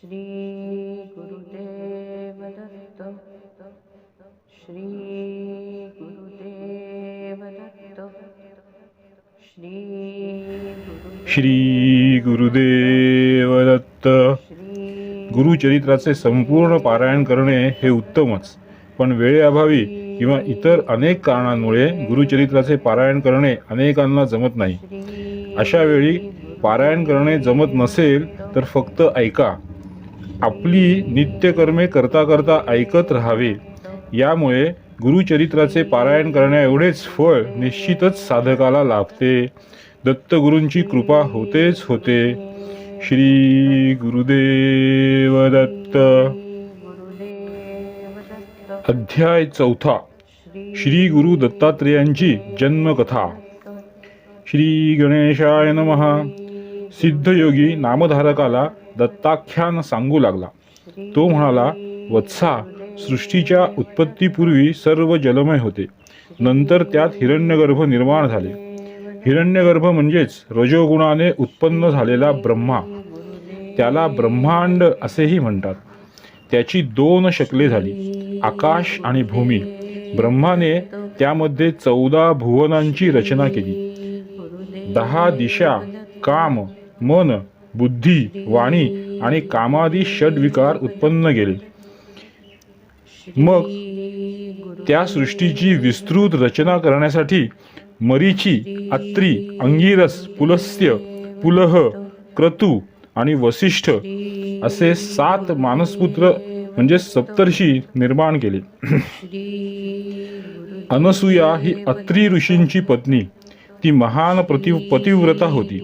श्री गुरुदेव दत्त। श्री गुरुदेव दत्त। श्री गुरुदेव दत्त। गुरुचरित्राचे संपूर्ण पारायण करणे हे उत्तमच, पण वेळेअभावी किंवा इतर अनेक कारणांमुळे गुरुचरित्राचे पारायण करणे अनेकांना जमत नाही. अशा वेळी पारायण करणे जमत नसेल तर फक्त ऐका. आपली नित्यकर्मे करता करता ऐकत राहावे. यामुळे गुरुचरित्राचे पारायण करण्या एवढेच फळ निश्चितच साधकाला लाभते. दत्तगुरूंची कृपा होतेच होते. श्री गुरुदेव दत्त। अध्याय 4। श्री गुरु दत्तात्रेयांची जन्मकथा। श्री गणेशाय नमः। सिद्धयोगी नामधारकाला दत्ताख्यान सांगू लागला. तो म्हणाला, वत्सा, सृष्टीच्या उत्पत्तीपूर्वी सर्व जलमय होते. नंतर त्यात हिरण्यगर्भ निर्माण झाले. हिरण्यगर्भ म्हणजेच रजोगुणाने उत्पन्न झालेला ब्रह्मा. त्याला ब्रह्मांड असेही म्हणतात. त्याची 2 शकले झाली, आकाश आणि भूमी. ब्रह्माने त्यामध्ये 14 भुवनांची रचना केली. 10 दिशा, काम, मन, बुद्धी, वाणी आणि कामादी षड्विकार उत्पन्न केले. मग त्या सृष्टीची विस्तृत रचना करण्यासाठी मरीची, अत्री, अंगिरस, पुलस्त्य, पुलह, क्रतू आणि वसिष्ठ असे 7 मानसपुत्र म्हणजे सप्तर्षी निर्माण केले. अनसूया ही अत्री ऋषींची पत्नी. ती महान पतिव्रता होती.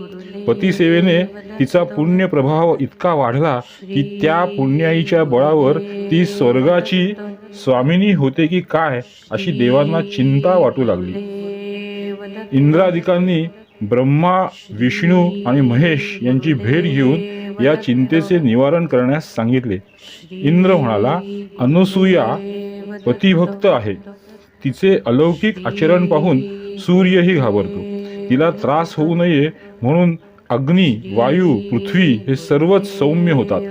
पतिसेवेने तिचा पुण्य प्रभाव इतका वाढला की त्या पुण्याईच्या बळावर ती स्वर्गाची स्वामिनी होते की काय अशी देवांना चिंता वाटू लागली. इंद्रादिकांनी ब्रह्मा, विष्णू आणि महेश यांची भेट घेऊन या चिंतेचे निवारण करण्यास सांगितले. इंद्र म्हणाला, अनसूया पतिभक्त आहे. तिचे अलौकिक आचरण पाहून सूर्यही घाबरतो. तिला त्रास होऊ नये म्हणून अग्नी, वायू, पृथ्वी हे सर्वच सौम्य होतात.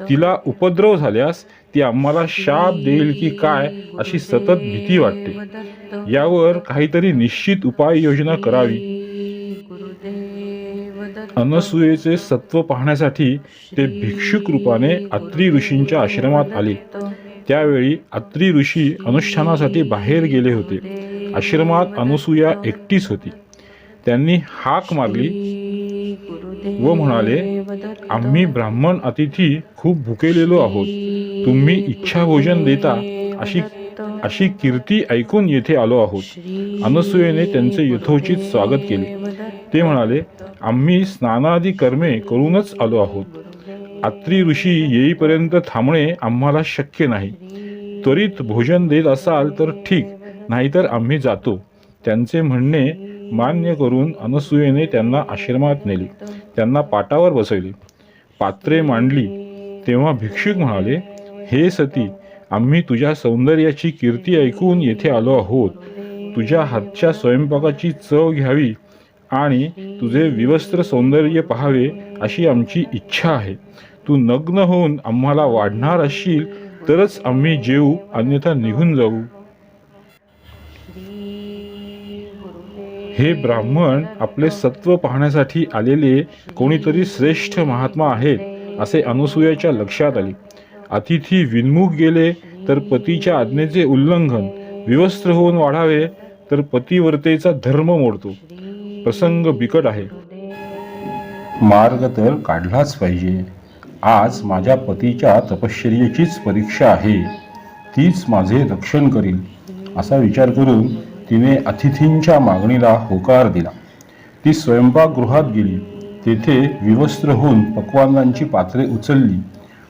तिला उपद्रव झाल्यास ती आम्हाला शाप देईल की काय अशी सतत भीती वाटते. यावर काहीतरी निश्चित उपाययोजना करावी. अनसूयेचे सत्व पाहण्यासाठी ते भिक्षुक रूपाने अत्री ऋषींच्या आश्रमात आले. त्यावेळी अत्री ऋषी अनुष्ठानासाठी बाहेर गेले होते. आश्रमात अनसूया एकटीच होती. त्यांनी हाक मारली व म्हणाले, आम्ही ब्राह्मण अतिथी खूप भुकेलेलो आहोत. तुम्ही इच्छा भोजन देता अशी कीर्ती ऐकून येथे आलो आहोत. अनसूयेने त्यांचे यथोचित स्वागत केले. ते म्हणाले, आम्ही स्नानादी कर्मे करूनच आलो आहोत. अत्री ऋषी येईपर्यंत थांबणे आम्हाला शक्य नाही. त्वरित भोजन देत असाल तर ठीक, नाहीतर आम्ही जातो. त्यांचे म्हणणे मान्य करून अनसूयेने त्यांना आश्रमात नेले. त्यांना पाटावर बसवले. पात्रे मांडली. तेव्हा भिक्षुक म्हणाले, हे सती, आम्ही तुझ्या सौंदर्याची कीर्ती ऐकून येथे आलो आहोत. तुझ्या हातच्या स्वयंपाकाची चव घ्यावी आणि तुझे विवस्त्र सौंदर्य पाहावे अशी आमची इच्छा आहे. तू नग्न होऊन आम्हाला वाढणार असशील तरच आम्ही जेवू, अन्यथा निघून जाऊ. हे ब्राह्मण, आपले सत्व पाहण्यासाठी आलेले कोणीतरी श्रेष्ठ महात्मा आहेत असे अनसूयाच्या लक्षात आले. अतिथी विन्मुख गेले तर पतीच्या आज्ञेचे उल्लंघन, विवस्त्र होऊन वाढावे तर पतिव्रतेचा धर्म मोडतो. प्रसंग बिकट आहे. मार्ग तर काढलाच पाहिजे. आज माझ्या पतीच्या तपश्चर्येचीच परीक्षा आहे. तीच माझे रक्षण करील असा विचार करून तिने अतिथींच्या मागणीला होकार दिला. ती स्वयंपाकगृहात गेली. तेथे विवस्त्र होऊन पक्वान्नांची पात्रे उचलली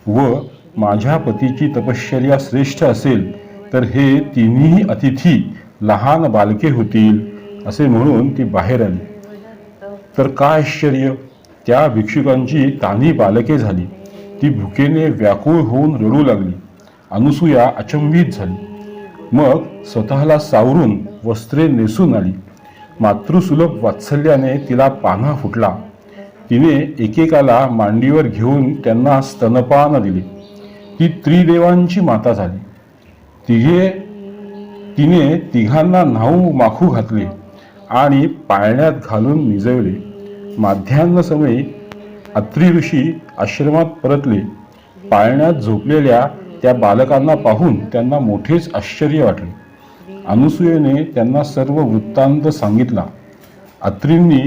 व माझ्या पतीची तपश्चर्या श्रेष्ठ असेल तर हे तिन्ही अतिथी लहान बालके होतील असे म्हणून ती बाहेर आली. तर काय आश्चर्य, त्या भिक्षुकांची तान्ही बालके झाली. ती भुकेने व्याकुळ होऊन रडू लागली. अनसूया अचंबित झाली. मग स्वतःला सावरून वस्त्रे नेसून आली. मातृसुलभ वात्सल्याने तिला पान्हा फुटला. तिने एकेकाला मांडीवर घेऊन त्यांना स्तनपान दिले. ती त्रिदेवांची माता झाली. तिने तिघांना न्हाऊ माखू घातले आणि पाळण्यात घालून निजवले. माध्यान्ह समयी अत्री ऋषी आश्रमात परतले. पाळण्यात झोपलेल्या त्या बालकांना पाहून त्यांना मोठेच आश्चर्य वाटले. अनुसूयेने त्यांना सर्व वृत्तांत सांगितला. अत्रींनी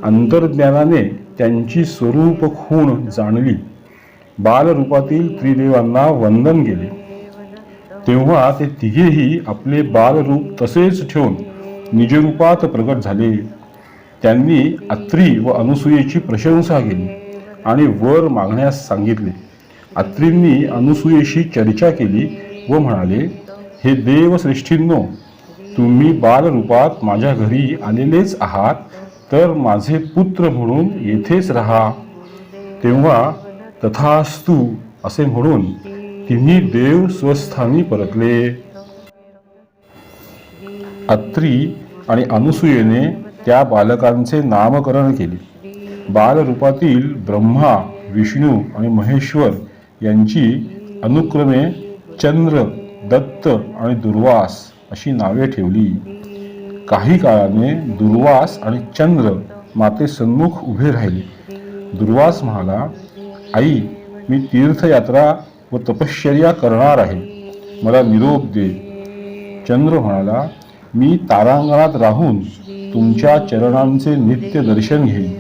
अंतर्ज्ञानाने त्यांची स्वरूप खूण जाणली. बालरूपातील त्रिदेवांना वंदन केले. तेव्हा ते तिघेही आपले बालरूप तसेच ठेवून निजरूपात प्रकट झाले. त्यांनी अत्री व अनुसूयेची प्रशंसा केली आणि वर मागण्यास सांगितले. अत्रींनी अनुसूयेशी चर्चा केली व म्हणाले, हे देवश्रेष्ठींनो, तुम्ही बालरूपात माझ्या घरी आलेलेच आहात, तर माझे पुत्र म्हणून येथेच राहा. तेव्हा तथास्तु असे म्हणून तिन्ही देव स्वस्थानी परतले. अत्री आणि अनुसूयेने त्या बालकांचे नामकरण केले. बालरूपातील ब्रह्मा, विष्णू आणि महेश्वर यांची अनुक्रमे चंद्र, दत्त आणि दुर्वास अशी नावे ठेवली. काही काळाने दुर्वास आणि चंद्र मातेसन्मुख उभे राहिले. दुर्वास म्हणाला, आई, मी तीर्थयात्रा व तपश्चर्या करणार आहे, मला निरोप दे. चंद्र म्हणाला, मी तारांगणात राहून तुमच्या चरणांचे नित्य दर्शन घेईन.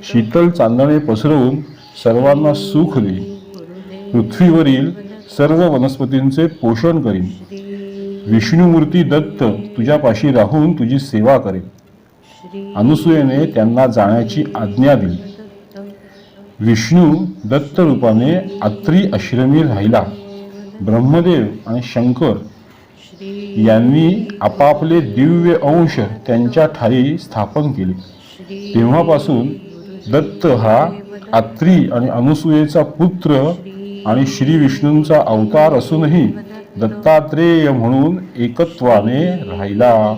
शीतल चांदणे पसरवून सर्वांना सुख देईन. पृथ्वीवरील सर्व वनस्पतींचे पोषण करीन. विष्णुमूर्ती दत्त तुझ्यापाशी राहून तुझी सेवा करेन. अनुसूयेने त्यांना जाण्याची आज्ञा दिली. विष्णू दत्त रूपाने अत्री आश्रमी राहिला. ब्रह्मदेव आणि शंकर यांनी आपापले दिव्य अंश त्यांच्या ठाई स्थापन केले. तेव्हापासून दत्त हा अत्री आणि अनुसूयेचा पुत्र आणि श्री विष्णूंचा अवतार असूनही दत्तात्रेय म्हणून एकत्वाने राहिला.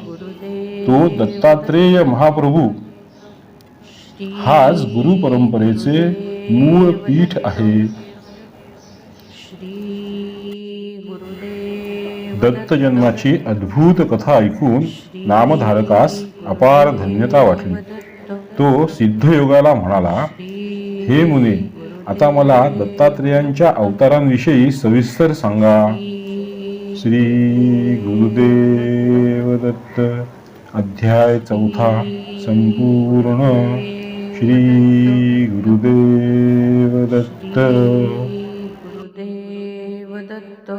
तो दत्तात्रेय महाप्रभू हाच गुरु परंपरेचे मूळ पीठ आहे. दत्त जन्माची अद्भुत कथा ऐकून नामधारकास अपार धन्यता वाटली. तो सिद्धयोगाला म्हणाला, हे मुने, आता मला दत्तात्रेयांच्या अवतारांविषयी सविस्तर सांगा. श्री गुरुदेव दत्त. अध्याय 4 संपूर्ण. श्री गुरुदेव दत्त. गुरुदेव दत्त.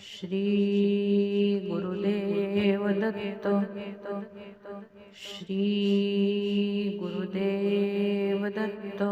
श्री गुरुदेव दत्त. श्री गुरुदेव दत्त.